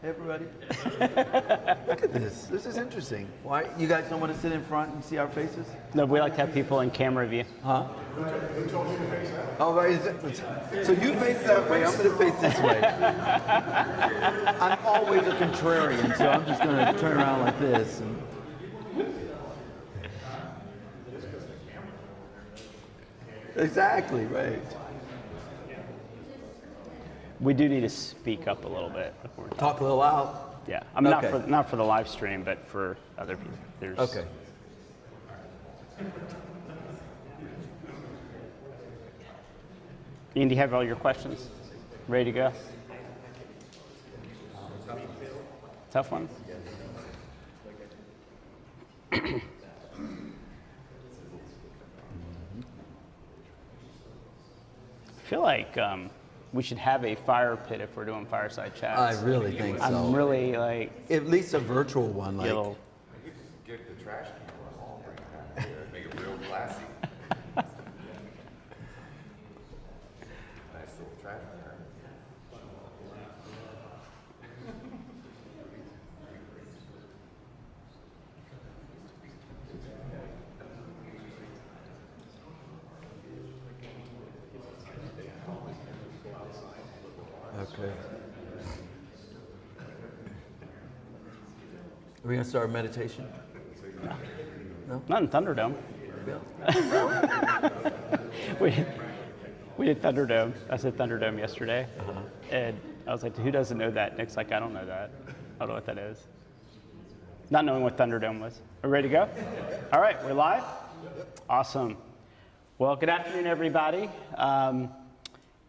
Hey, everybody. Look at this. This is interesting. Why you guys don't want to sit in front and see our faces? No, we like to have people in camera view. Huh? Who told you to face that? Oh, right. So you face that way. I'm going to face this way. I'm always a contrarian, so I'm just going to turn around like this. And... Exactly, right. We do need to speak up a little bit. Talk a little loud. Yeah, I mean, Okay. not for the live stream, but for other people. There's... Okay. Ian, do you have all your questions ready to go? Tough one? I feel like we should have a fire pit if we're doing fireside chats. I really think so. I'm really like... At least a virtual one. Like. Little... We could get the trash can on home, bring it back here, make it real classy. Nice little trash can. Okay. Are we going to start meditation? No? Not in Thunderdome. Yeah. We did Thunderdome. I said Thunderdome yesterday. And I was like, who doesn't know that? Nick's like, I don't know that. I don't know what that is. Not knowing what Thunderdome was. Are we ready to go? All right, we're live? Awesome. Well, good afternoon, everybody.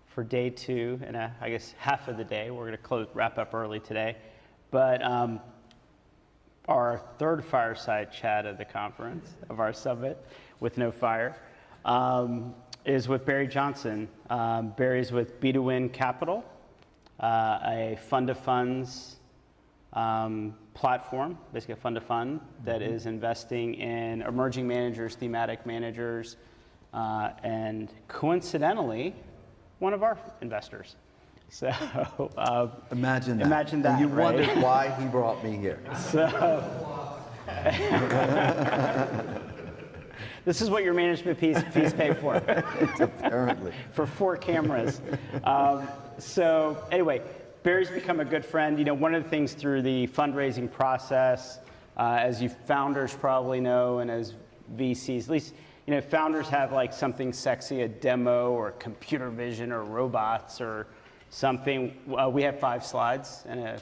For day two, and I guess half of the day, we're going to wrap up early today. But our third fireside chat of the conference, of our summit with no fire, is with Barry Johnson. Barry's with BeDoWin360 Capital, a fund of funds platform, basically a fund of fund that is investing in emerging managers, thematic managers, and coincidentally, one of our investors. So imagine that. Imagine that. And you right? wondered why he brought me here. So this is what your management fees pay for. Apparently. For 4 cameras. So anyway, Barry's become a good friend. You know, one of the things through the fundraising process, as you founders probably know, and as VCs, at least, you know, founders have like something sexy, a demo or computer vision or robots or something. We have 5 slides and a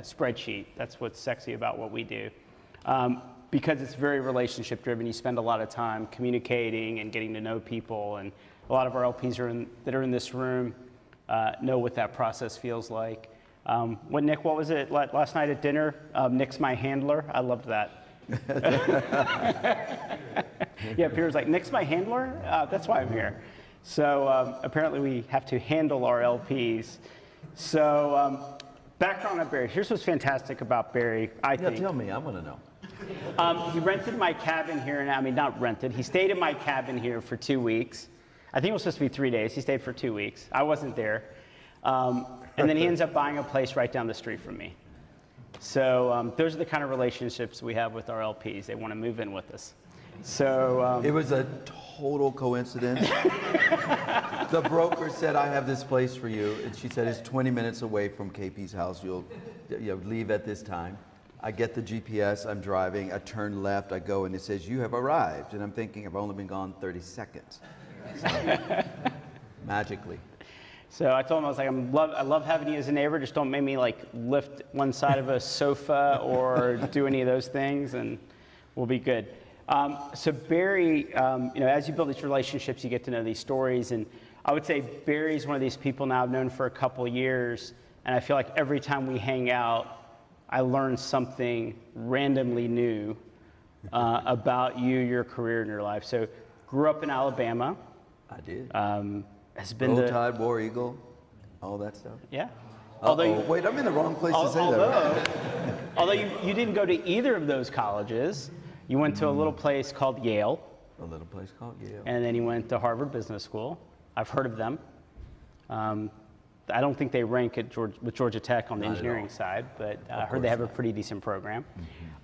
spreadsheet. That's what's sexy about what we do. Because it's very relationship driven, you spend a lot of time communicating and getting to know people, and a lot of our LPs that are in this room know what that process feels like. Nick, what was it last night at dinner? Nick's my handler. I loved that. Yeah, Peter's like, Nick's my handler? That's why I'm here. So apparently we have to handle our LPs. So background on Barry. Here's what's fantastic about Barry, I think. Tell me, I want to know. He rented my cabin here, and I mean, not rented. He stayed in my cabin here for 2 weeks. I think it was supposed to be 3 days. He stayed for 2 weeks. I wasn't there. And then he ends up buying a place right down the street from me. So those are the kind of relationships we have with our LPs. They want to move in with us. So it was a total coincidence. The broker said, I have this place for you. And she said, it's 20 minutes away from KP's house. You'll leave at this time. I get the GPS, I'm driving, I turn left, I go, and it says, you have arrived. And I'm thinking, I've only been gone 30 seconds. So, magically. So I told him, I was like, I love having you as a neighbor. Just don't make me like lift one side of a sofa or do any of those things, and we'll be good. So Barry, you know, as you build these relationships, you get to know these stories. And I would say Barry's one of these people now I've known for a couple years. And I feel like every time we hang out, I learn something randomly new about you, your career, and your life. So grew up in Alabama. I did. Has been Roll Tide, War Eagle, all that stuff. Yeah. Wait, I'm in the wrong place to say that. Although you didn't go to either of those colleges, you went to a little place called Yale. A little place called Yale. And then you went to Harvard Business School. I've heard of them. I don't think they rank at with Georgia Tech on the Not at engineering all. side, but I Of heard they course have a not. pretty decent program.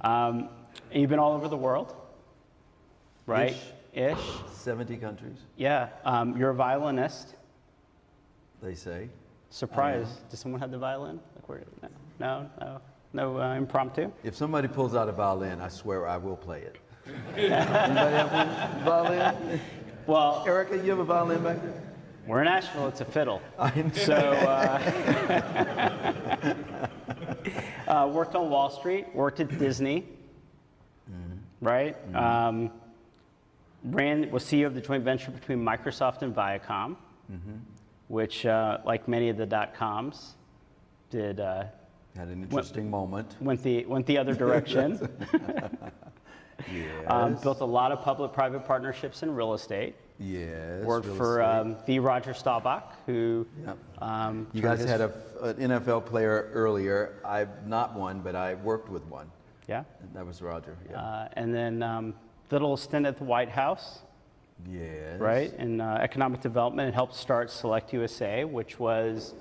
And you've been all over the world, right? Ish. 70 countries, Yeah. You're a violinist. they say. Surprise. Does someone have the violin? Like where, no impromptu? If somebody pulls out a violin, I swear I will play it. Anybody have one violin? Well, Erica, you have a violin back there? we're in Asheville. It's a fiddle. I know. So, worked on Wall Street, worked at Disney, right? Was CEO of the joint venture between Microsoft and Viacom, which, like many of the dot-coms, did Had an interesting moment. went the other direction. Yes. Built a lot of public-private partnerships in real estate. Yes. Worked real for estate. the Roger Staubach, who Yep. turned You guys his- had an NFL player earlier. I've not one, but I worked with one. yeah, And that was Roger. Yeah. and then little stint at the White House, Yes. right, in economic development, and helped start Select USA, which was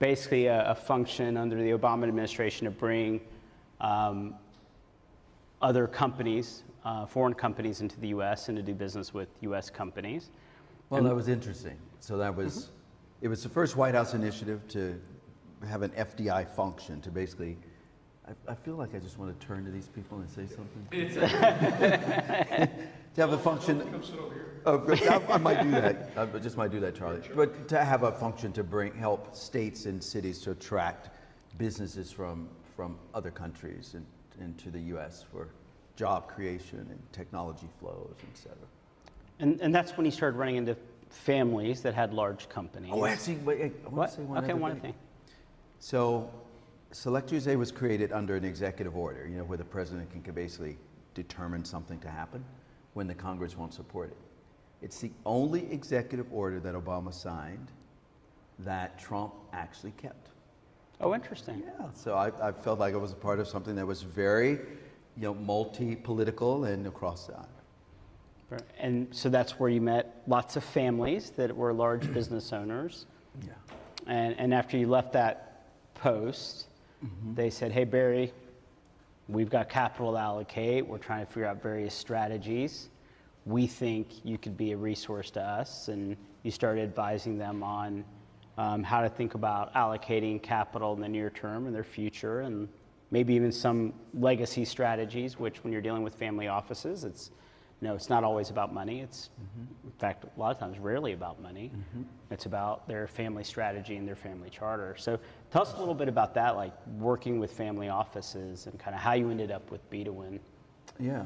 basically a function under the Obama administration to bring other companies, foreign companies into the U.S. and to do business with U.S. companies. Well, that was interesting. So that was, it was the first White House initiative to have an FDI function to basically, I feel like I just want to turn to these people and say something. To have a function. I might do that. I just might do that, Charlie. But to have a function to help states and cities to attract businesses from other countries into the U.S. for job creation and technology flows, et cetera. And that's when he started running into families that had large companies. Oh, actually, wait, I want What? to say one Okay, other one thing. thing. So, Select USA was created under an executive order, where the president can basically determine something to happen when the Congress won't support it. It's the only executive order that Obama signed that Trump actually kept. Oh, interesting. Yeah, so I felt like I was a part of something that was very, multi-political and across the aisle. Right. And so that's where you met lots of families that were large business owners. Yeah. And after you left that post, they said, hey, Barry, we've got capital to allocate. We're trying to figure out various strategies. We think you could be a resource to us. And you started advising them on how to think about allocating capital in the near term and their future, and maybe even some legacy strategies, which when you're dealing with family offices, it's not always about money. It's, in fact, a lot of times rarely about money. It's about their family strategy and their family charter. So tell us a little bit about that, like working with family offices and kind of how you ended up with BeDoWin. Yeah.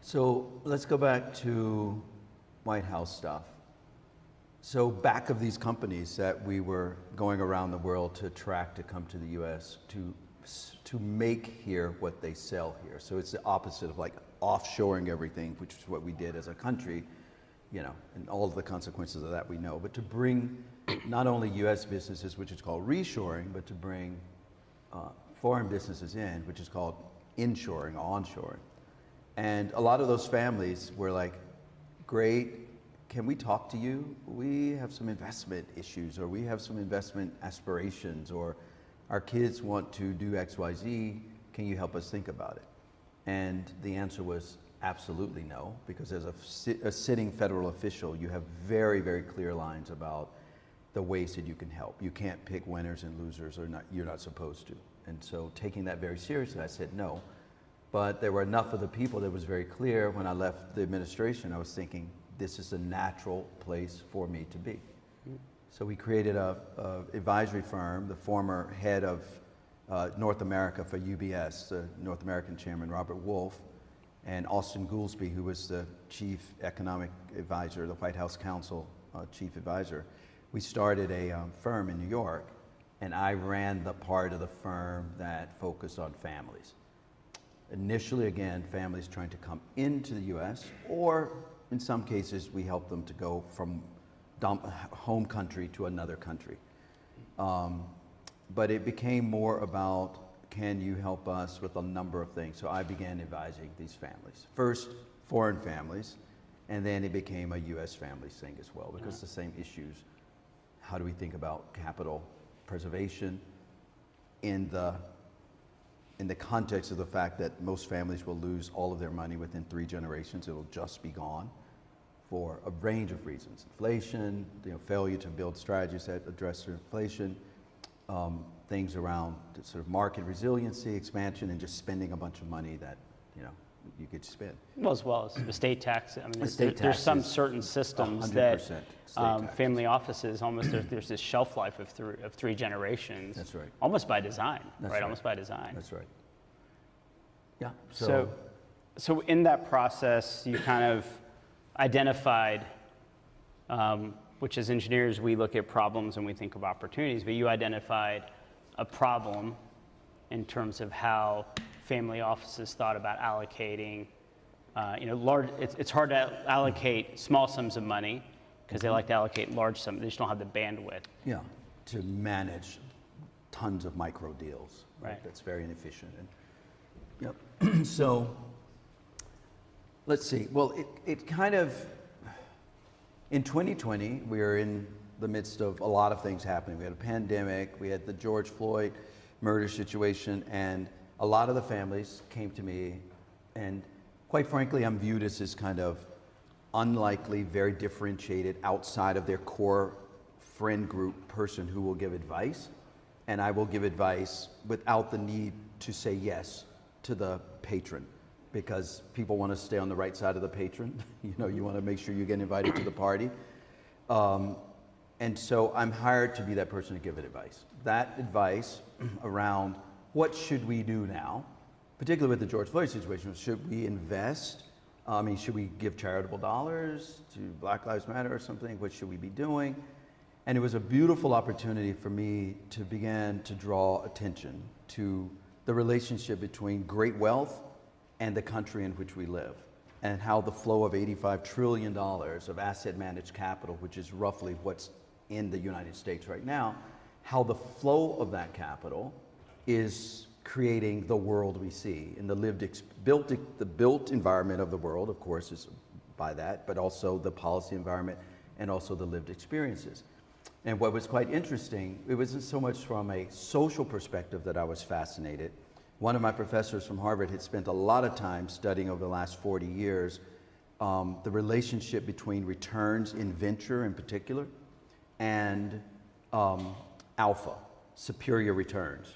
So let's go back to White House stuff. So back of these companies that we were going around the world to attract to come to the U.S. to make here what they sell here. So it's the opposite of like offshoring everything, which is what we did as a country, and all of the consequences of that we know. But to bring not only U.S. businesses, which is called reshoring, but to bring foreign businesses in, which is called inshoring or onshoring. And a lot of those families were like, great, can we talk to you? We have some investment issues, or we have some investment aspirations, or our kids want to do X, Y, Z. Can you help us think about it? And the answer was absolutely no, because as a sitting federal official, you have very, very clear lines about the ways that you can help. You can't pick winners and losers, or not, you're not supposed to. And so taking that very seriously, I said no. But there were enough of the people that was very clear when I left the administration, I was thinking, this is a natural place for me to be. So we created a advisory firm. The former head of North America for UBS, the North American chairman, Robert Wolf, and Austin Goolsbee, who was the chief economic advisor, the White House counsel chief advisor. We started a firm in New York, and I ran the part of the firm that focused on families. Initially, again, families trying to come into the U.S., or in some cases, we help them to go from home country to another country. But it became more about, can you help us with a number of things? So I began advising these families. First, foreign families, and then it became a U.S. families thing as well, because the same issues. How do we think about capital preservation in the context of the fact that most families will lose all of their money within 3 generations. It'll just be gone for a range of reasons. Inflation, failure to build strategies that address inflation, things around sort of market resiliency, expansion, and just spending a bunch of money that, you could spend. Well, as well as estate tax. I mean, Estate there's some taxes, certain systems 100% that estate taxes. family offices, almost there's this shelf life of 3 generations. That's right. Almost by design, That's right? right. Almost by design. That's right. Yeah. So in that process, you kind of identified, which as engineers, we look at problems and we think of opportunities, but you identified a problem in terms of how family offices thought about allocating, it's hard to allocate small sums of money because they like to allocate large sums. They just don't have the bandwidth. Yeah, to manage tons of micro deals. Right. That's very inefficient. And, yep. So let's see. Well, it kind of, in 2020, we were in the midst of a lot of things happening. We had a pandemic, we had the George Floyd murder situation, and a lot of the families came to me, and quite frankly, I'm viewed as this kind of unlikely, very differentiated, outside of their core friend group person who will give advice, and I will give advice without the need to say yes to the patron, because people want to stay on the right side of the patron. You want to make sure you get invited to the party. And so I'm hired to be that person to give it advice. That advice around what should we do now, particularly with the George Floyd situation. Should we invest? Should we give charitable dollars to Black Lives Matter or something? What should we be doing? And it was a beautiful opportunity for me to begin to draw attention to the relationship between great wealth and the country in which we live, and how the flow of $85 trillion of asset managed capital, which is roughly what's in the United States right now, how the flow of that capital is creating the world we see. And the built environment of the world, of course, is by that, but also the policy environment and also the lived experiences. And what was quite interesting, it wasn't so much from a social perspective that I was fascinated. One of my professors from Harvard had spent a lot of time studying over the last 40 years the relationship between returns in venture in particular and alpha, superior returns.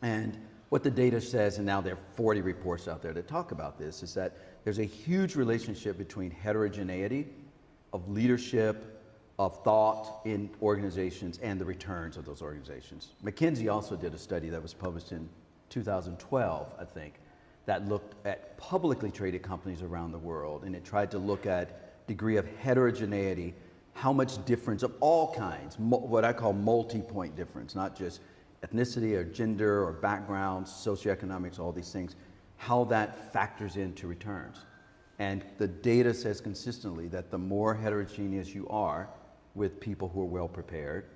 And what the data says, and now there are 40 reports out there that talk about this, is that there's a huge relationship between heterogeneity of leadership, of thought in organizations, and the returns of those organizations. McKinsey also did a study that was published in 2012, I think, that looked at publicly traded companies around the world, and it tried to look at degree of heterogeneity, how much difference of all kinds, what I call multi-point difference, not just ethnicity or gender or background, socioeconomics, all these things, how that factors into returns. And the data says consistently that the more heterogeneous you are with people who are well prepared,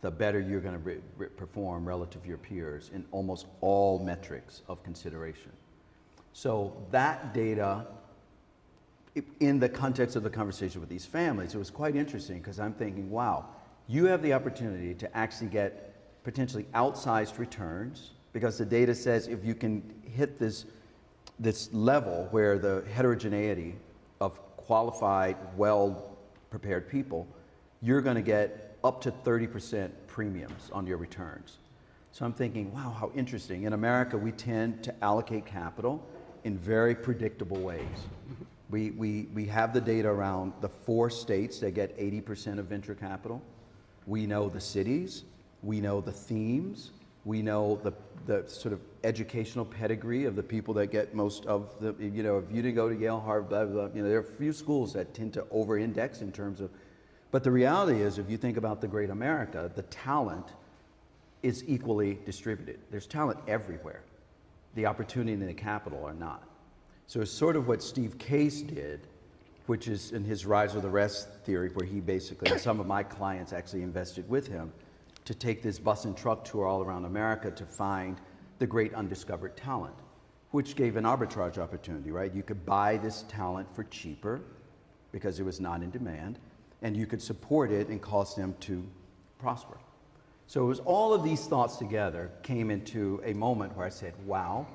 the better you're going to perform relative to your peers in almost all metrics of consideration. So that data, in the context of the conversation with these families, it was quite interesting because I'm thinking, wow, you have the opportunity to actually get potentially outsized returns, because the data says if you can hit this level where the heterogeneity of qualified, well-prepared people, you're going to get up to 30% premiums on your returns. So I'm thinking, wow, how interesting. In America, we tend to allocate capital in very predictable ways. We have the data around the 4 states that get 80% of venture capital. We know the cities, we know the themes, we know the sort of educational pedigree of the people that get most of the, if you didn't go to Yale, Harvard, blah, blah, blah, there are a few schools that tend to over-index in terms of, but the reality is, if you think about the great America, the talent is equally distributed. There's talent everywhere. The opportunity and the capital are not. So it's sort of what Steve Case did, which is in his Rise of the Rest theory, where he basically, and some of my clients actually invested with him, to take this bus and truck tour all around America to find the great undiscovered talent, which gave an arbitrage opportunity, right? You could buy this talent for cheaper because it was not in demand, and you could support it and cause them to prosper. So it was all of these thoughts together came into a moment where I said, wow,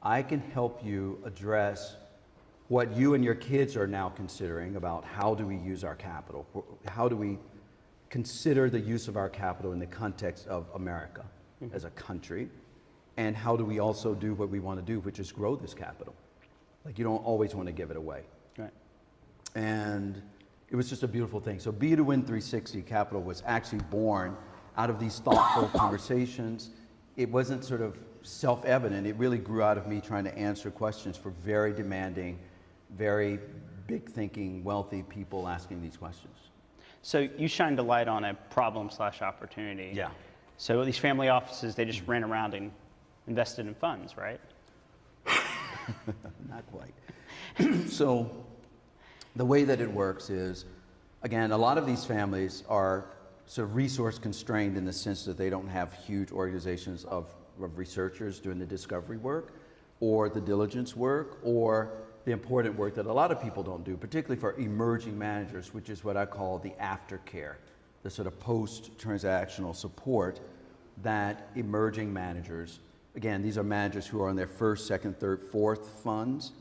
I can help you address what you and your kids are now considering about how do we use our capital? How do we consider the use of our capital in the context of America as a country? And how do we also do what we want to do, which is grow this capital? Like, you don't always want to give it away. Right. And it was just a beautiful thing. So BeDoWin360 Capital was actually born out of these thoughtful conversations. It wasn't sort of self-evident. It really grew out of me trying to answer questions for very demanding, very big thinking, wealthy people asking these questions. So you shined a light on a problem/opportunity. Yeah. So these family offices, they just ran around and invested in funds, right? Not quite. So the way that it works is, again, a lot of these families are sort of resource constrained in the sense that they don't have huge organizations of researchers doing the discovery work or the diligence work or the important work that a lot of people don't do, particularly for emerging managers, which is what I call the aftercare, the sort of post-transactional support that emerging managers, again, these are managers who are on their first, second, third, fourth funds,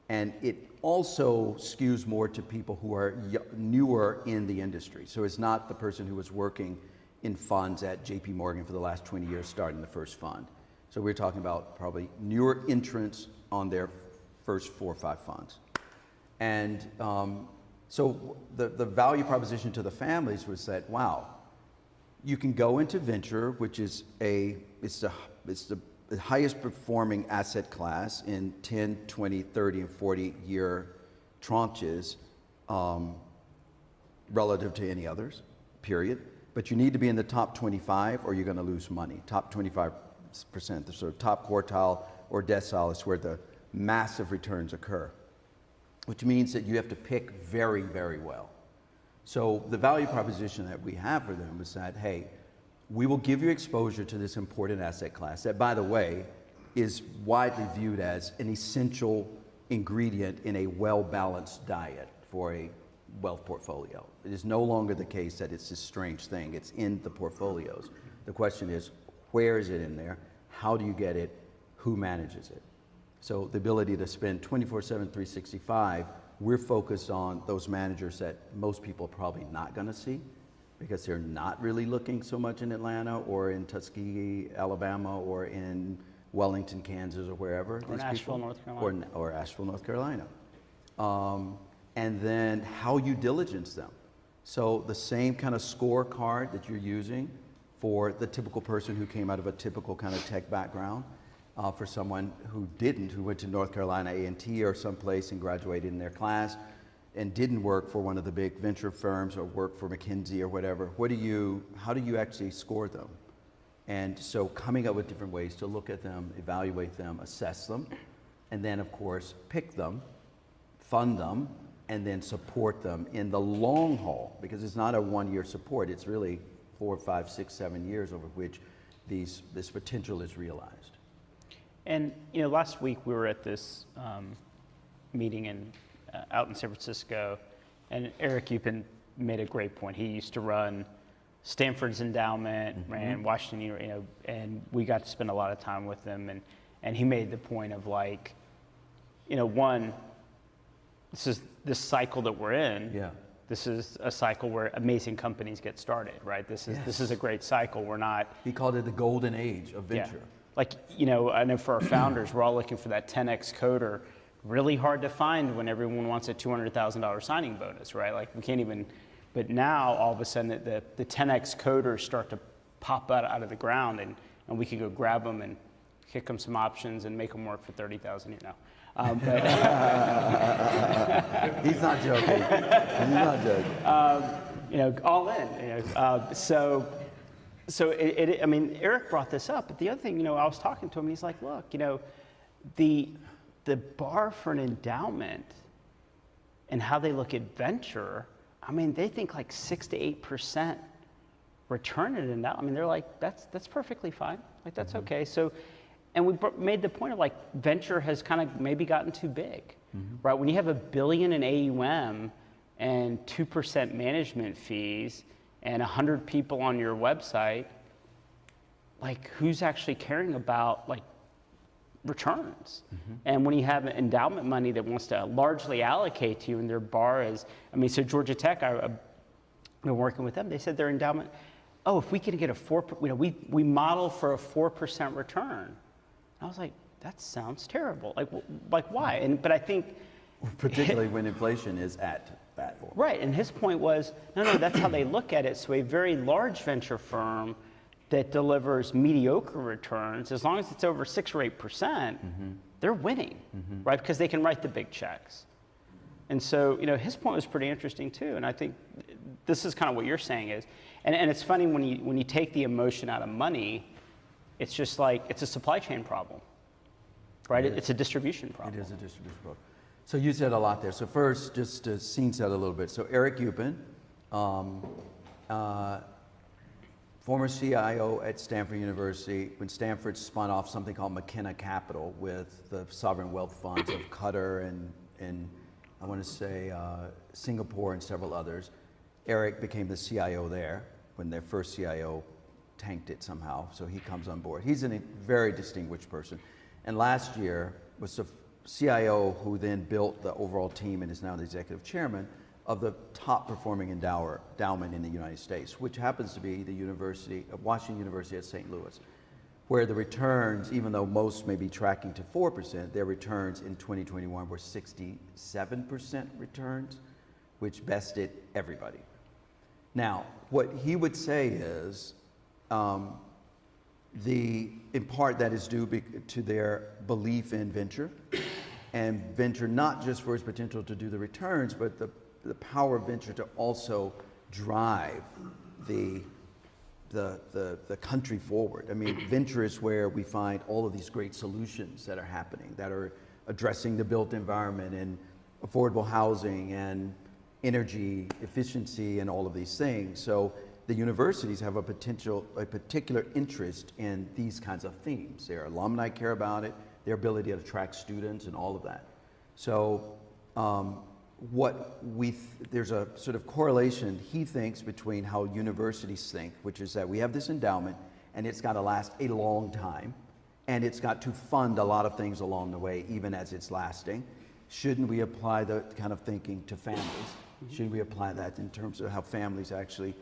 and it also skews more to people who are newer in the industry. So it's not the person who was working in funds at JP Morgan for the last 20 years starting the first fund. So we're talking about probably newer entrants on their first 4 or 5 funds. And so the value proposition to the families was that, wow, you can go into venture, which is it's the highest performing asset class in 10, 20, 30, and 40 year tranches relative to any others, period. But you need to be in the top 25 or you're going to lose money. Top 25%, the sort of top quartile or decile is where the massive returns occur, which means that you have to pick very, very well. So the value proposition that we have for them is that, hey, we will give you exposure to this important asset class that, by the way, is widely viewed as an essential ingredient in a well-balanced diet for a wealth portfolio. It is no longer the case that it's this strange thing. It's in the portfolios. The question is, where is it in there? How do you get it? Who manages it? So the ability to spend 24/7, 365, we're focused on those managers that most people are probably not going to see because they're not really looking so much in Atlanta or in Tuskegee, Alabama, or in Wellington, Kansas, or wherever. Or Asheville, North Carolina. Or Asheville, North Carolina. And then how you diligence them. So the same kind of scorecard that you're using for the typical person who came out of a typical kind of tech background, for someone who didn't, who went to North Carolina A&T or someplace and graduated in their class and didn't work for one of the big venture firms or work for McKinsey or whatever, how do you actually score them? And so coming up with different ways to look at them, evaluate them, assess them, and then of course pick them, fund them, and then support them in the long haul, because it's not a one-year support, it's really 4, 5, 6, 7 years over which this potential is realized. And last week we were at this meeting out in San Francisco, and Eric Upin made a great point. He used to run Stanford's endowment, ran Washington, and we got to spend a lot of time with him. And he made the point of like, one, this cycle that we're in. Yeah. This is a cycle where amazing companies get started, right? This is a great cycle. We're not. He called it the golden age of venture. Yeah. Like, I know for our founders, we're all looking for that 10x coder. Really hard to find when everyone wants a $200,000 signing bonus, right? Like, we can't even, but now all of a sudden the 10x coders start to pop out of the ground, and we could go grab them and kick them some options and make them work for $30,000, But he's not joking. He's not joking. All in. So Eric brought this up, but the other thing, I was talking to him, he's like, look, the bar for an endowment and how they look at venture, they think like 6 to 8% return in endowment. They're like, that's perfectly fine. Like, that's okay. So, and we made the point of like, venture has kind of maybe gotten too big, right? When you have $1 billion in AUM and 2% management fees and 100 people on your website, like who's actually caring about like returns? And when you have endowment money that wants to largely allocate to you, and their bar is, I mean, so Georgia Tech, I've been working with them. They said their endowment, oh, if we could get a 4, we model for a 4% return. I was like, that sounds terrible. Like why? But I think, Particularly when inflation is at that level. right, and his point was, no, that's how they look at it. So a very large venture firm that delivers mediocre returns, as long as it's over 6 or 8%, they're winning, right? Because they can write the big checks. And so, his point was pretty interesting too. And I think this is kind of what you're saying is, and it's funny when you take the emotion out of money, it's just like, it's a supply chain problem, right? It's a distribution problem. It is a distribution problem. So you said a lot there. So first, just to scene set a little bit. So Eric Upin, former CIO at Stanford University, when Stanford spun off something called McKenna Capital with the sovereign wealth funds of Qatar and I want to say Singapore and several others. Eric became the CIO there when their first CIO tanked it somehow, so he comes on board. He's a very distinguished person. And last year was the CIO who then built the overall team and is now the executive chairman of the top performing endowment in the United States, which happens to be the University of Washington University at St. Louis, where the returns, even though most may be tracking to 4%, their returns in 2021 were 67% returns, which bested everybody. Now, what he would say is, in part that is due to their belief in venture, and venture not just for its potential to do the returns, but the power of venture to also drive the country forward. I mean, venture is where we find all of these great solutions that are happening, that are addressing the built environment and affordable housing and energy efficiency and all of these things. So the universities have a particular interest in these kinds of themes. Their alumni care about it, their ability to attract students and all of that. So there's a sort of correlation, he thinks, between how universities think, which is that we have this endowment and it's got to last a long time and it's got to fund a lot of things along the way, even as it's lasting. Shouldn't we apply the kind of thinking to families? Shouldn't we apply that in terms of how families actually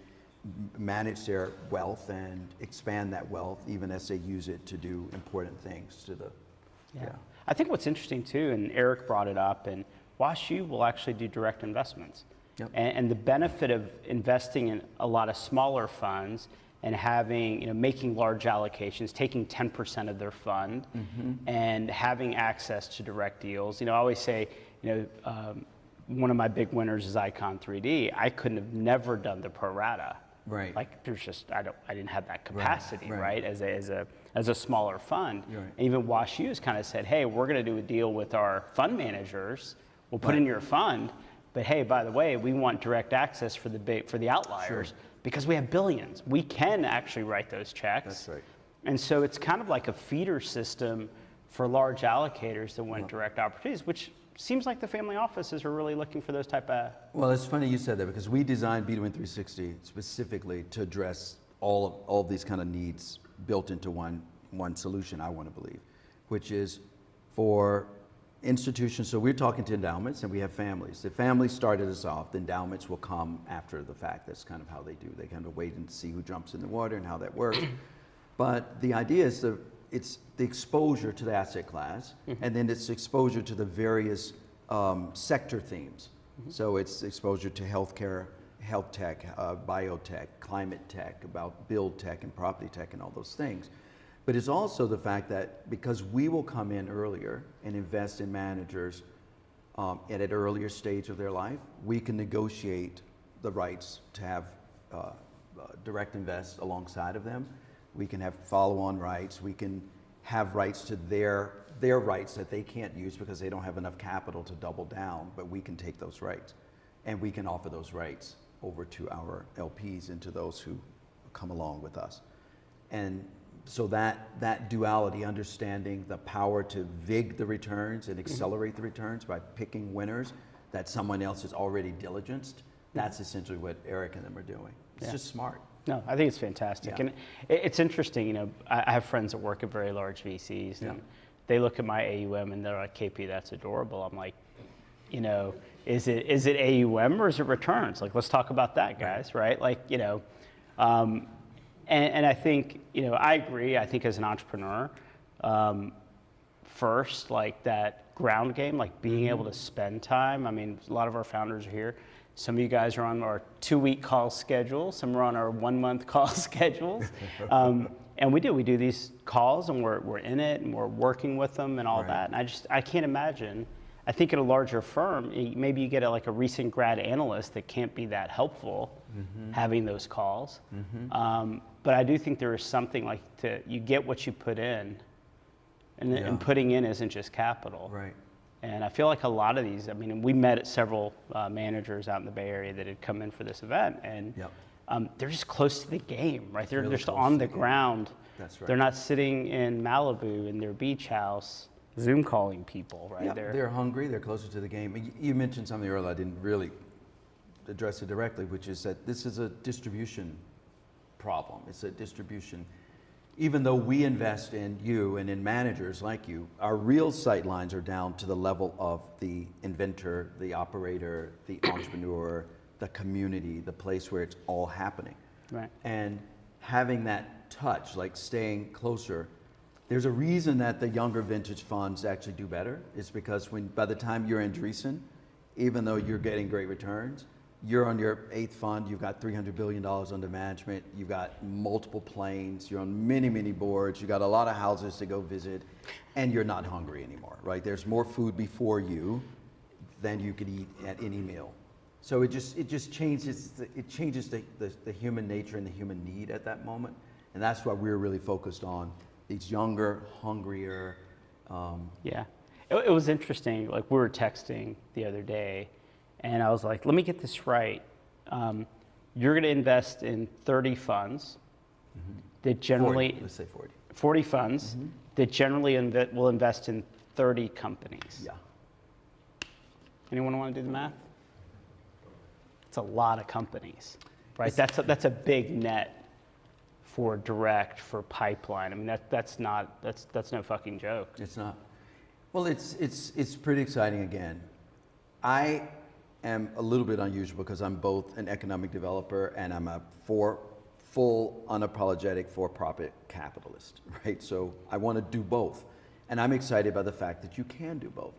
manage their wealth and expand that wealth even as they use it to do important things to the, Yeah. I think what's interesting too, and Eric brought it up, and WashU will actually do direct investments. Yep. And the benefit of investing in a lot of smaller funds and having, making large allocations, taking 10% of their fund and having access to direct deals. I always say, one of my big winners is Icon 3D. I couldn't have never done the pro rata. Right. Like there's just, I didn't have that capacity, Right. As a smaller fund. Right. And even WashU has kind of said, hey, we're going to do a deal with our fund managers. We'll put in your fund, but hey, by the way, we want direct access for the outliers because we have billions. We can actually write those checks. That's right. And so it's kind of like a feeder system for large allocators that want direct opportunities, which seems like the family offices are really looking for those type of. Well, it's funny you said that because we designed BeDoWin360 specifically to address all of these kind of needs built into one solution, I want to believe, which is for institutions. So we're talking to endowments and we have families. The families started us off. The endowments will come after the fact. That's kind of how they do. They kind of wait and see who jumps in the water and how that works. But the idea is it's the exposure to the asset class, and then it's exposure to the various sector themes. So it's exposure to healthcare, health tech, biotech, climate tech, about build tech and property tech and all those things. But it's also the fact that because we will come in earlier and invest in managers at an earlier stage of their life, we can negotiate the rights to have direct invest alongside of them. We can have follow-on rights. We can have rights to their rights that they can't use because they don't have enough capital to double down, but we can take those rights. And we can offer those rights over to our LPs and to those who come along with us. And so that duality, understanding the power to vig the returns and accelerate the returns by picking winners that someone else has already diligenced, that's essentially what Eric and them are doing. It's just smart. No, I think it's fantastic. Yeah. And it's interesting, you know, I have friends that work at very large VCs, and they look at my AUM and they're like, KP, that's adorable. I'm like, you know, is it AUM or is it returns? Like, let's talk about that, guys, right? Like, you know, and I think, you know, I agree. I think as an entrepreneur, first, like that ground game, like being able to spend time. I mean, a lot of our founders are here. Some of you guys are on our 2-week call schedule. Some are on our 1-month call schedules. And we do these calls, and we're in it, and we're working with them and all that. And I can't imagine. I think at a larger firm, maybe you get like a recent grad analyst that can't be that helpful having those calls. But I do think there is something like you get what you put in, and putting in isn't just capital. Right. And I feel like a lot of these, I mean, we met at several managers out in the Bay Area that had come in for this event, and they're just close to the game, right? They're Really just close on to the the game. ground. That's right. They're not sitting in Malibu in their beach house Zoom calling people, right? Yeah, they're hungry, they're closer to the game. You mentioned something earlier, I didn't really address it directly, which is that this is a distribution problem. It's a distribution. Even though we invest in you and in managers like you, our real sight lines are down to the level of the inventor, the operator, the entrepreneur, the community, the place where it's all happening. Right. And having that touch, like staying closer, there's a reason that the younger vintage funds actually do better. It's because by the time you're in Andreessen, even though you're getting great returns, you're on your 8th fund, you've got $300 billion under management, you've got multiple planes, you're on many, many boards, you got a lot of houses to go visit, and you're not hungry anymore, right? There's more food before you than you could eat at any meal. So it just changes, the human nature and the human need at that moment. And that's what we're really focused on, these younger, hungrier. Yeah, it was interesting. Like, we were texting the other day, and I was like, let me get this right. You're going to invest in 30 funds that generally... 40, let's say 40. 40 funds that generally will invest in 30 companies. Yeah. Anyone want to do the math? It's a lot of companies, right? That's a big net for direct, for pipeline. I mean, that's no fucking joke. It's not. Well, it's pretty exciting again. I am a little bit unusual because I'm both an economic developer and I'm a full, unapologetic for-profit capitalist, right? So I want to do both. And I'm excited by the fact that you can do both.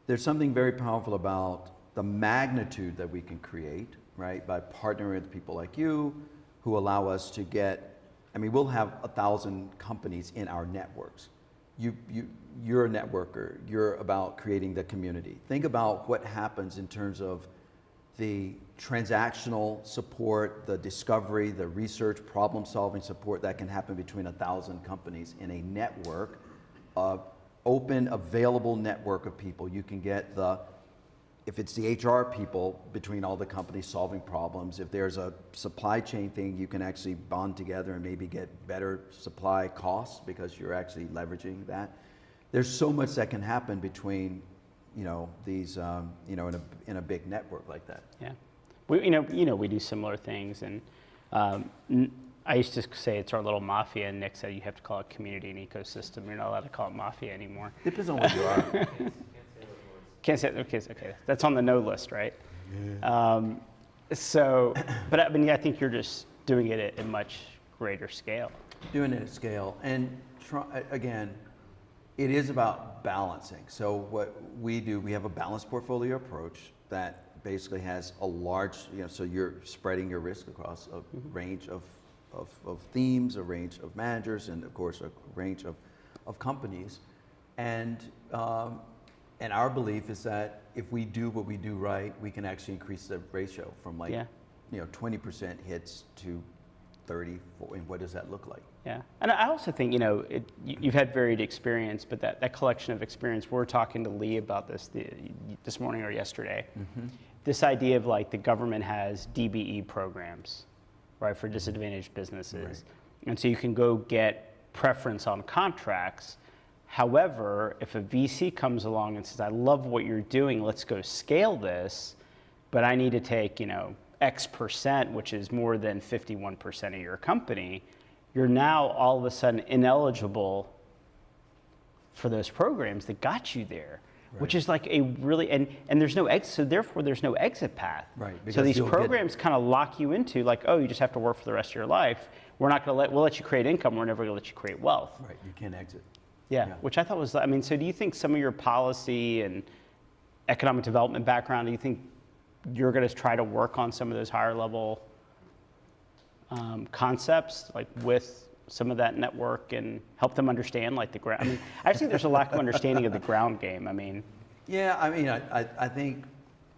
There's something very powerful about the magnitude that we can create, right? By partnering with people like you who allow us to get, I mean, we'll have 1,000 companies in our networks. You're a networker. You're about creating the community. Think about what happens in terms of the transactional support, the discovery, the research, problem-solving support that can happen between 1,000 companies in a network, open, available network of people. You can get if it's the HR people between all the companies solving problems, if there's a supply chain thing, you can actually bond together and maybe get better supply costs because you're actually leveraging that. There's so much that can happen between, these, in a big network like that. Yeah, we do similar things, and I used to say it's our little mafia, and Nick said you have to call it community and ecosystem. You're not allowed to call it mafia anymore. Depends on what you are. Can't say it. Okay. That's on the no list, right? Yeah. But I mean, I think you're just doing it at a much greater scale. Doing it at scale. And again, it is about balancing. So what we do, we have a balanced portfolio approach that basically has a large, so you're spreading your risk across a range of themes, a range of managers, and of course, a range of companies. And our belief is that if we do what we do right, we can actually increase the ratio from 20% hits to 30. And what does that look like? Yeah, and I also think you've had varied experience, but that collection of experience. We're talking to Lee about this morning or yesterday. This idea of like the government has DBE programs, right, for disadvantaged businesses, right. And so you can go get preference on contracts. However, if a VC comes along and says, I love what you're doing, let's go scale this, but I need to take, X percent, which is more than 51% of your company, you're now all of a sudden ineligible for those programs that got you there, which is like a really, and there's no exit, so therefore there's no exit path. Right, So because these you'll programs kind of lock you into like, oh, you just have to work for the rest of your life. We're not going to we'll let you create income. We're never going to let you create wealth. Right, you can't exit. Yeah, which I thought was, I mean, so do you think some of your policy and economic development background, do you think you're going to try to work on some of those higher level concepts, like with some of that network and help them understand like the ground? I mean, I just think there's a lack of understanding of the ground game. I mean. Yeah, I mean, I think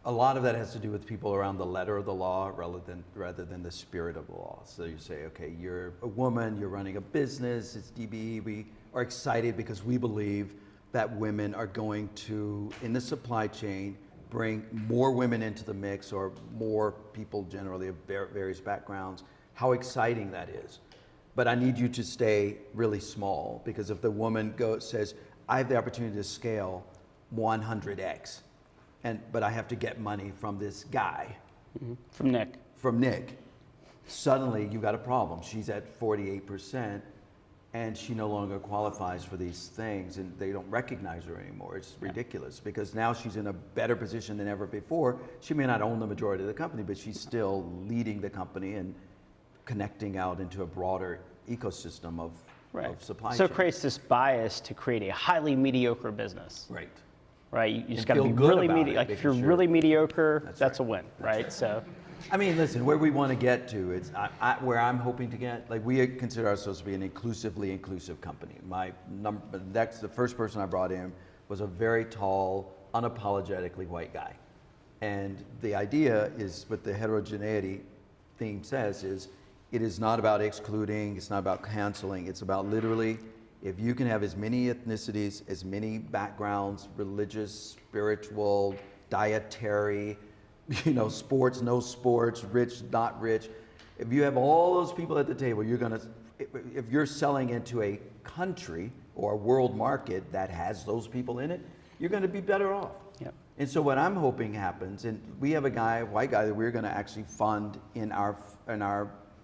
a lot of that has to do with people around the letter of the law rather than the spirit of the law. So you say, okay, you're a woman, you're running a business, it's DBE, we are excited because we believe that women are going to, in the supply chain, bring more women into the mix, or more people generally of various backgrounds. How exciting that is. But I need you to stay really small, because if the woman says, I have the opportunity to scale 100x, but I have to get money from this guy. From Nick. Suddenly you've got a problem. She's at 48%, and she no longer qualifies for these things, and they don't recognize her anymore. It's ridiculous, because now she's in a better position than ever before. She may not own the majority of the company, but she's still leading the company and connecting out into a broader ecosystem of supply chain. So it creates this bias to create a highly mediocre business. Right. Right, you just got to be really mediocre. Like if you're really mediocre, that's a win, right? So, I mean, listen, where we want to get to, it's where I'm hoping to get. Like, we consider ourselves to be an inclusively inclusive company. The first person I brought in was a very tall, unapologetically white guy, and the idea is, what the heterogeneity theme says is, it is not about excluding, it's not about canceling, it's about literally, if you can have as many ethnicities, as many backgrounds, religious, spiritual, dietary, sports, no sports, rich, not rich, if you have all those people at the table, if you're selling into a country or a world market that has those people in it, you're going to be better off. Yep. And so what I'm hoping happens, and we have a white guy that we're going to actually fund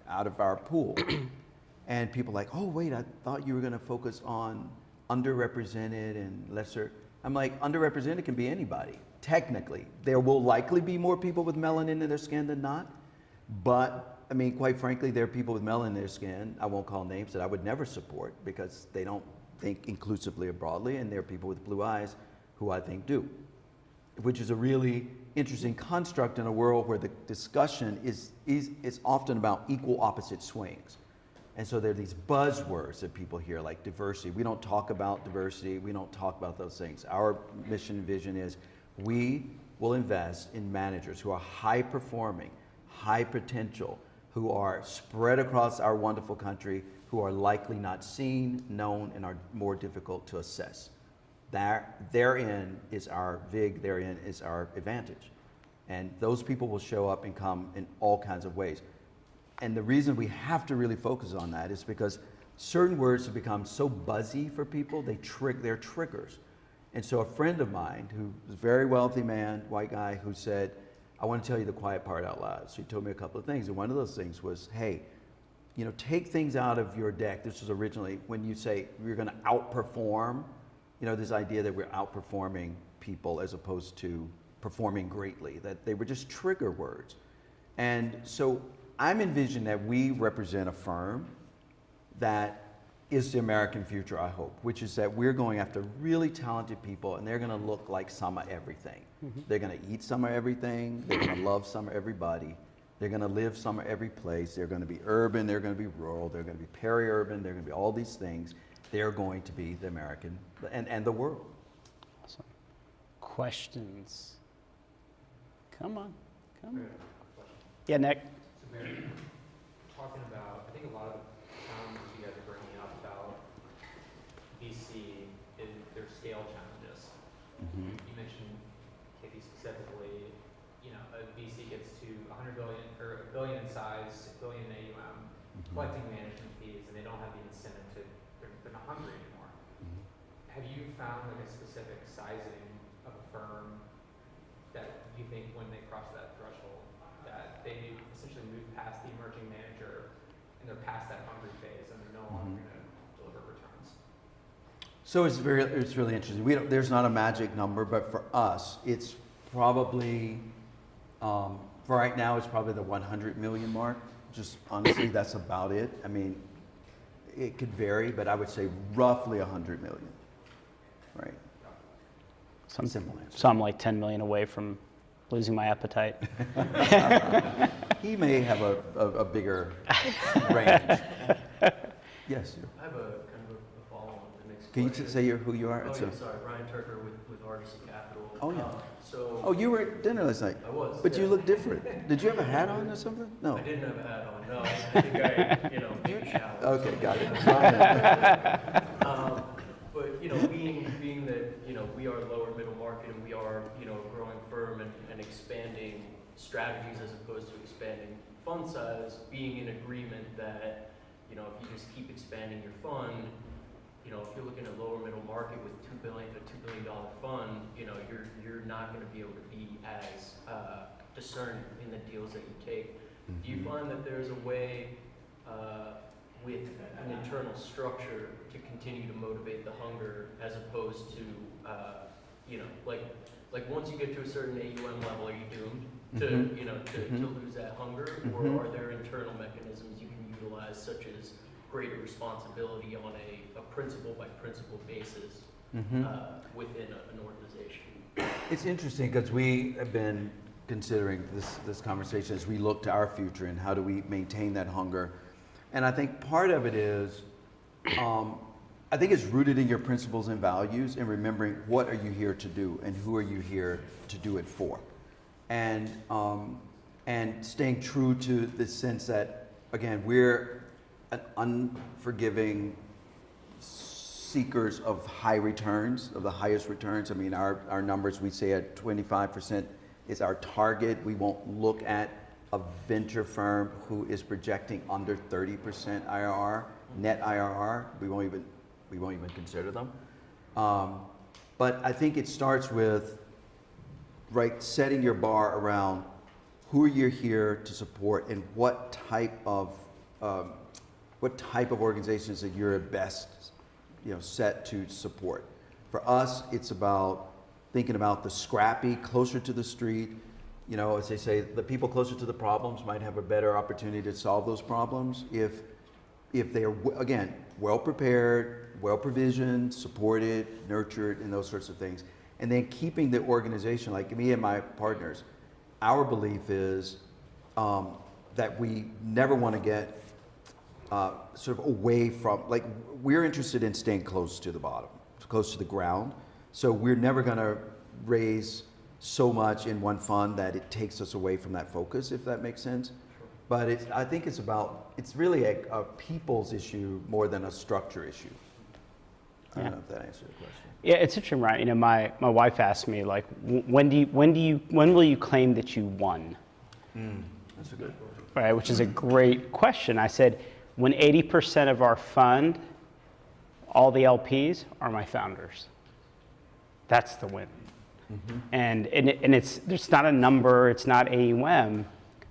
out of our pool. And people are like, oh, wait, I thought you were going to focus on underrepresented and lesser. I'm like, underrepresented can be anybody, technically. There will likely be more people with melanin in their skin than not. But, I mean, quite frankly, there are people with melanin in their skin, I won't call names, that I would never support because they don't think inclusively or broadly. And there are people with blue eyes who I think do, which is a really interesting construct in a world where the discussion is often about equal opposite swings. And so there are these buzzwords that people hear, like diversity. We don't talk about diversity. We don't talk about those things. Our mission and vision is we will invest in managers who are high performing, high potential, who are spread across our wonderful country, who are likely not seen, known, and are more difficult to assess. Therein is our VIG, therein is our advantage. And those people will show up and come in all kinds of ways. And the reason we have to really focus on that is because certain words have become so buzzy for people, they're triggers. And so a friend of mine, who was a very wealthy man, white guy, who said, I want to tell you the quiet part out loud. So he told me a couple of things, and one of those things was, hey, take things out of your deck. This was originally when you say you're going to outperform, this idea that we're outperforming people as opposed to performing greatly, that they were just trigger words. And so I'm envisioning that we represent a firm that is the American future, I hope, which is that we're going after really talented people, and they're going to look like some of everything. Mm-hmm. They're going to eat some of everything. They're going to love some of everybody. They're going to live some of every place. They're going to be urban. They're going to be rural. They're going to be peri-urban. They're going to be all these things. They're going to be the American and the world. Awesome. Questions? Come on. Yeah, Nick. Talking about, I think a lot of the challenges you guys are bringing up about VC is their scale challenges. Mm-hmm. You mentioned, KP specifically, a VC gets to 100 billion or $1 billion in size, $1 billion in AUM, collecting management fees, and they don't have the incentive they're not hungry anymore. Mm-hmm. Have you found like a specific sizing of a firm that you think when they cross that threshold that they essentially moved past the emerging manager and they're past that hungry phase and they're no longer going to deliver returns. So it's really interesting. There's not a magic number, but for us, it's probably, for right now, it's probably the 100 million mark. Just honestly, that's about it. I mean, it could vary, but I would say roughly 100 million, right? Simple answer. So I'm like 10 million away from losing my appetite. He may have a bigger range. Yes, sir. I have a kind of a follow-on to the next Can you question. say who you are? Oh, It's yeah, a- sorry, Ryan Turker with Artisan Capital. Oh, yeah. So. Oh, you were at dinner last night. I was. But you yeah. look different. Did you have a hat on or something? No. I didn't have a hat on, no. I think I, took a shower. Okay, got it. But, being that, we are lower middle market and we are, a growing firm and expanding strategies as opposed to expanding fund size, being in agreement that, if you just keep expanding your fund, if you're looking at lower middle market with $2 billion fund, you're not going to be able to be as discerning in the deals that you take. Do you find that there's a way with an internal structure to continue to motivate the hunger as opposed to, like once you get to a certain AUM level, are you doomed to, to lose that hunger? Or are there internal mechanisms you can utilize such as greater responsibility on a principal by principal basis within an organization? It's interesting because we have been considering this conversation as we look to our future and how do we maintain that hunger. And I think part of it is, I think it's rooted in your principles and values and remembering what are you here to do and who are you here to do it for. And staying true to the sense that, again, we're an unforgiving seekers of high returns, of the highest returns. I mean, our numbers, we say at 25% is our target. We won't look at a venture firm who is projecting under 30% IRR, net IRR. We won't even consider them. But I think it starts with, right, setting your bar around who you're here to support and what type of organizations that you're at best, set to support. For us, it's about thinking about the scrappy, closer to the street. As they say, the people closer to the problems might have a better opportunity to solve those problems if they are, again, well prepared, well provisioned, supported, nurtured, and those sorts of things. And then keeping the organization, like me and my partners, our belief is that we never want to get sort of away from, like, we're interested in staying close to the bottom, close to the ground. So we're never going to raise so much in one fund that it takes us away from that focus, if that makes sense. But I think it's really a people's issue more than a structure issue. I don't know if that answered the question. Yeah, it's interesting, right? My wife asked me, like, when will you claim that you won? That's a good one. Right, which is a great question. I said, when 80% of our fund, all the LPs are my founders. That's the win. And there's not a number, it's not AUM,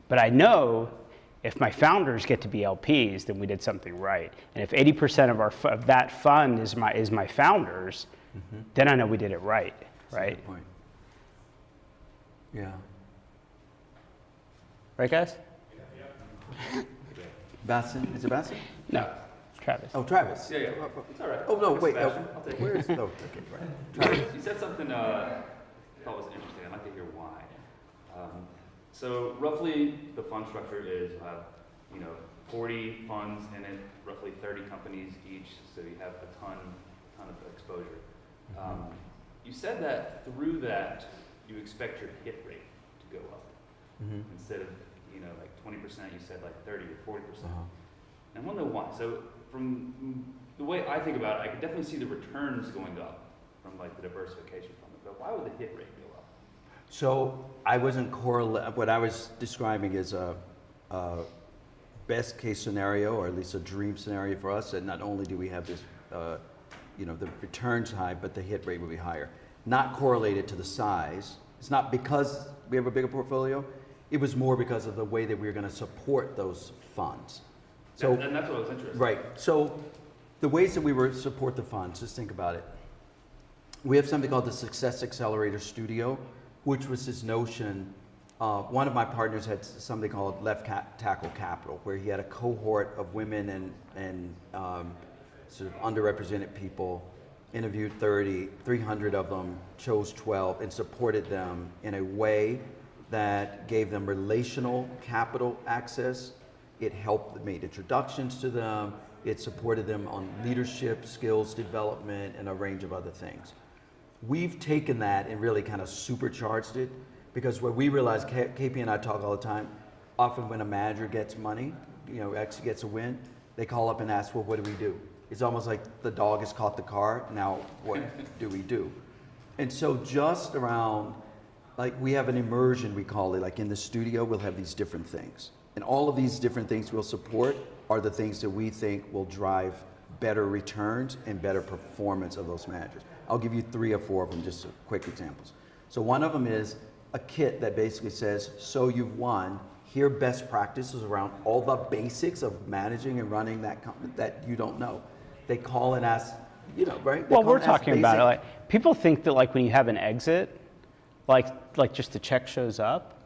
but I know if my founders get to be LPs, then we did something right. And if 80% of that fund is my founders, then I know we did it right. That's a good point. Yeah. Right, guys? Bassin, is it Bassin? No, Travis. Oh, Travis. Yeah, it's all right. Oh, no, wait. Sebastian, I'll take it. Where is, oh, okay, right. Travis. You said something I thought was interesting. I'd like to hear why. So roughly, the fund structure is 40 funds and then roughly 30 companies each. So you have a ton of exposure. You said that through that, you expect your hit rate to go up instead of like 20%. You said like 30 or 40%. And I want to know why. So from the way I think about it, I could definitely see the returns going up from like the diversification from it. But why would the hit rate go up? So I wasn't what I was describing is a best case scenario, or at least a dream scenario for us, that not only do we have this, the returns high, but the hit rate will be higher. Not correlated to the size. It's not because we have a bigger portfolio. It was more because of the way that we were going to support those funds. So, and that's what I was interested in. right. So the ways that we were support the funds, just think about it. We have something called the Success Accelerator Studio, which was this notion. One of my partners had something called Left Tackle Capital, where he had a cohort of women and sort of underrepresented people, interviewed 300 of them, chose 12, and supported them in a way that gave them relational capital access. It helped, made introductions to them, it supported them on leadership, skills development, and a range of other things. We've taken that and really kind of supercharged it, because what we realize, KP and I talk all the time, often when a manager gets money, X gets a win, they call up and ask, well, what do we do? It's almost like the dog has caught the car, now what do we do? And so just around, like we have an immersion, we call it, like in the studio, we'll have these different things. And all of these different things we'll support are the things that we think will drive better returns and better performance of those managers. I'll give you 3 or 4 of them, just quick examples. So one of them is a kit that basically says, so you've won, here are best practices around all the basics of managing and running that company that you don't know. They call and ask, right? Well, we're talking about it. Like, people think that like when you have an exit, like just the check shows up.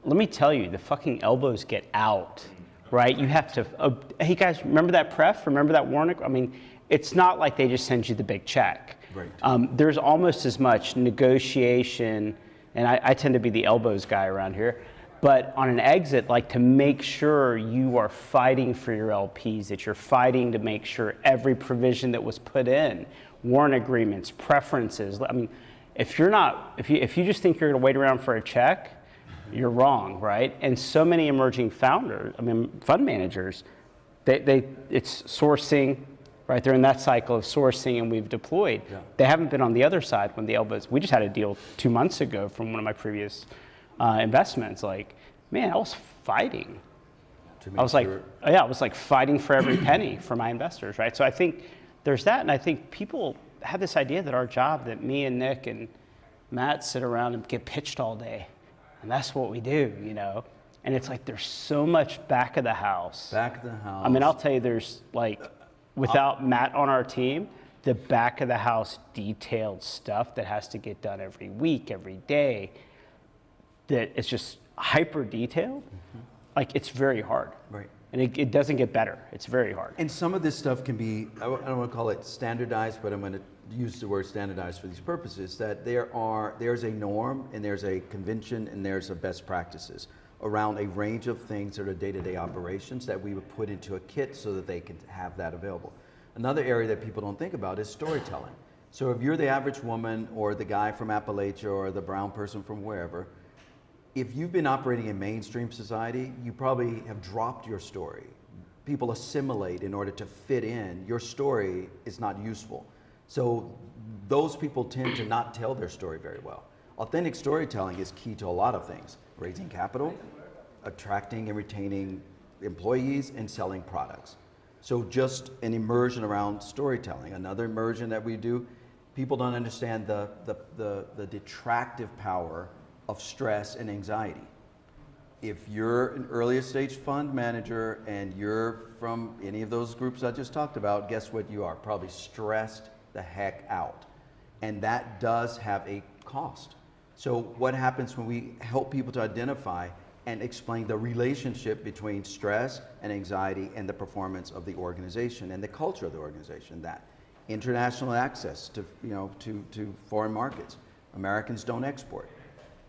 Let me tell you, the fucking elbows get out, right? You have to, hey guys, remember that pref? Remember that warning? I mean, it's not like they just send you the big check. Right. There's almost as much negotiation, and I tend to be the elbows guy around here, but on an exit, like to make sure you are fighting for your LPs, that you're fighting to make sure every provision that was put in, warrant agreements, preferences. I mean, if you just think you're going to wait around for a check, you're wrong, right? And so many emerging founders, fund managers, it's sourcing, right? They're in that cycle of sourcing, and we've deployed. Yeah. They haven't been on the other side when the elbows. We just had a deal 2 months ago from one of my previous investments. Like, man, I was fighting. I was like fighting for every penny for my investors, right? So I think there's that, and I think people have this idea that our job, that me and Nick and Matt sit around and get pitched all day. And that's what we do, And it's like there's so much back of the house. Back of the house. I'll tell you, there's like, without Matt on our team, the back of the house detailed stuff that has to get done every week, every day, that it's just hyper detailed. Mm-hmm. Like, it's very hard. Right. And it doesn't get better. It's very hard. And some of this stuff can be, I don't want to call it standardized, but I'm going to use the word standardized for these purposes, that there's a norm and there's a convention and there's a best practices around a range of things that are day-to-day operations that we would put into a kit so that they can have that available. Another area that people don't think about is storytelling. So if you're the average woman or the guy from Appalachia or the brown person from wherever, if you've been operating in mainstream society, you probably have dropped your story. People assimilate in order to fit in. Your story is not useful. So those people tend to not tell their story very well. Authentic storytelling is key to a lot of things: raising capital, attracting and retaining employees, and selling products. So just an immersion around storytelling. Another immersion that we do, people don't understand the detractive power of stress and anxiety. If you're an earlier stage fund manager and you're from any of those groups I just talked about, guess what you are? Probably stressed the heck out. And that does have a cost. So what happens when we help people to identify and explain the relationship between stress and anxiety and the performance of the organization and the culture of the organization? That international access to foreign markets. Americans don't export.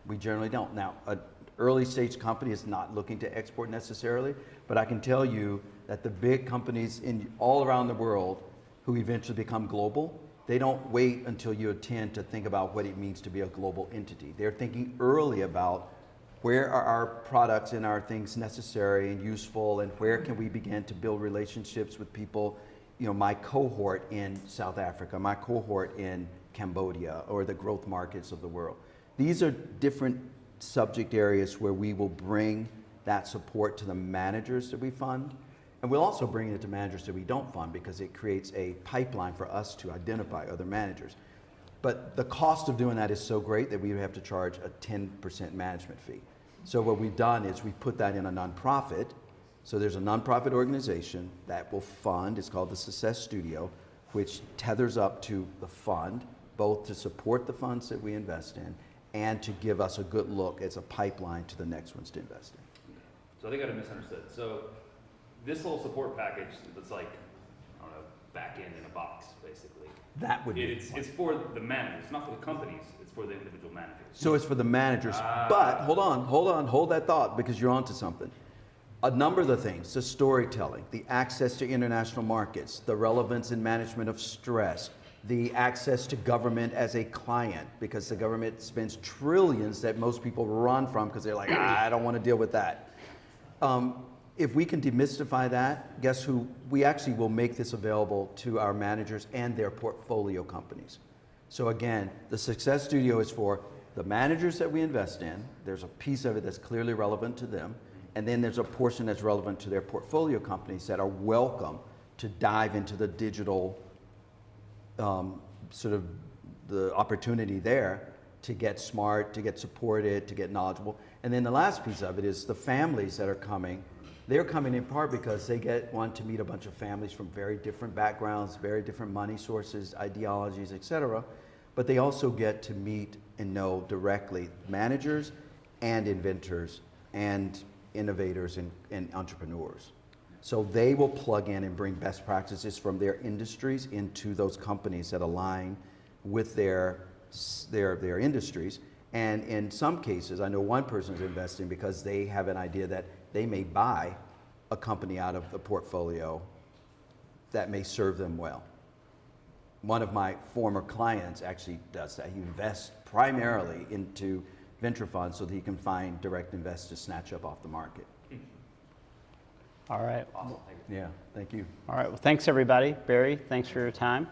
We generally don't. Now, an early stage company is not looking to export necessarily, but I can tell you that the big companies all around the world who eventually become global, they don't wait until you attend to think about what it means to be a global entity. They're thinking early about where are our products and our things necessary and useful, and where can we begin to build relationships with people, my cohort in South Africa, my cohort in Cambodia, or the growth markets of the world. These are different subject areas where we will bring that support to the managers that we fund. And we'll also bring it to managers that we don't fund, because it creates a pipeline for us to identify other managers. But the cost of doing that is so great that we would have to charge a 10% management fee. So what we've done is we put that in a nonprofit. So there's a nonprofit organization that will fund, it's called the Success Studio, which tethers up to the fund, both to support the funds that we invest in and to give us a good look as a pipeline to the next ones to invest in. So I think I got it misunderstood. So this whole support package, that's like, I don't know, back end in a box, basically. That would be It's for the managers, it's not for the companies, it's for the individual managers. So it's for the managers. But hold that thought because you're onto something. A number of the things, the storytelling, the access to international markets, the relevance in management of stress, the access to government as a client, because the government spends trillions that most people run from because they're like, I don't want to deal with that. If we can demystify that, guess who? We actually will make this available to our managers and their portfolio companies. So again, the Success Studio is for the managers that we invest in. There's a piece of it that's clearly relevant to them. And then there's a portion that's relevant to their portfolio companies that are welcome to dive into the digital sort of the opportunity there to get smart, to get supported, to get knowledgeable. And then the last piece of it is the families that are coming. They're coming in part because they want to meet a bunch of families from very different backgrounds, very different money sources, ideologies, et cetera. But they also get to meet and know directly managers and inventors and innovators and entrepreneurs. So they will plug in and bring best practices from their industries into those companies that align with their industries. And in some cases, I know one person is investing because they have an idea that they may buy a company out of the portfolio that may serve them well. One of my former clients actually does that. He invests primarily into venture funds so that he can find direct investors to snatch up off the market. All right. Awesome, thank you. Yeah, thank you. All right. Well, thanks everybody. Barry, thanks for your time.